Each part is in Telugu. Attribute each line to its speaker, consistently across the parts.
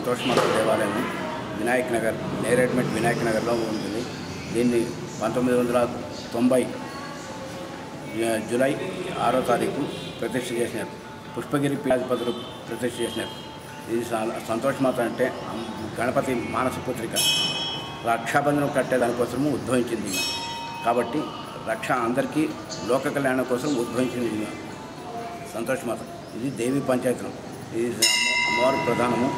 Speaker 1: సంతోషమాత దేవాలయం వినాయక్ నగర్, నేరేడ్మెట్ వినాయక్ నగర్లో ఉంటుంది. దీన్ని 1990 జూలై 6వ తారీఖు ప్రతిష్ఠ చేసినారు. పుష్పగిరి పీఠాధిపతులు ప్రతిష్ఠ చేసినారు. ఇది సంతోషమాత అంటే గణపతి మానస పుత్రిక. రక్షాబంధనం కట్టే దానికోసము ఉద్భవించింది. కాబట్టి రక్ష అందరికీ లోక కళ్యాణం కోసం ఉద్భవించింది సంతోషమాత. ఇది దేవి పంచాయతనం. ఇది అమ్మవారు ప్రధానము.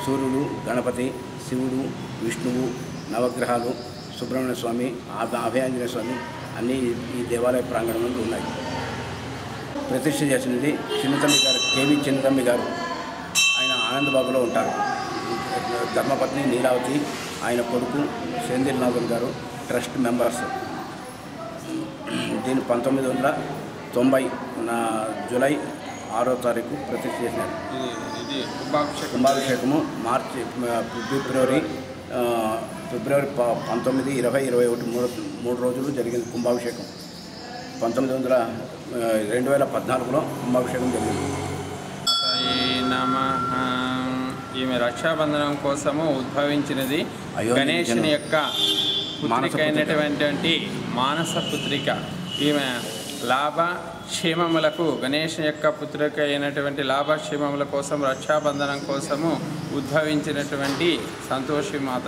Speaker 1: సూర్యుడు, గణపతి, శివుడు, విష్ణువు, నవగ్రహాలు, సుబ్రహ్మణ్య స్వామి, అభయాంజనేయ స్వామి అన్నీ ఈ దేవాలయ ప్రాంగణంలో ఉన్నాయి. ప్రతిష్ఠ చేసినది చిన్నతమ్మి గారు, కేవీ చిన్నతమ్మి గారు. ఆయన ఆనందబాబులో ఉంటారు. ధర్మపత్ని నీలావతి, ఆయన కొడుకు సేంద్రనాథన్ గారు ట్రస్ట్ మెంబర్స్. దీన్ని 1990 జూలై 6వ తారీఖు ప్రతిష్ఠ చేసినారు. కుంభాభిషేకము ఫిబ్రవరి 19, 20, 21 మూడు రోజులు జరిగింది కుంభాభిషేకం. 2014లో కుంభాభిషేకం జరిగింది.
Speaker 2: ఈమె రక్షాబంధనం కోసము ఉద్భవించినది. గణేశుని యొక్క పుత్రిక అయినటువంటి మానస పుత్రిక. ఈమె లాభక్షేమములకు, గణేశుని యొక్క పుత్రిక అయినటువంటి లాభక్షేమముల కోసం, రక్షాబంధనం కోసము ఉద్భవించినటువంటి సంతోషి మాత.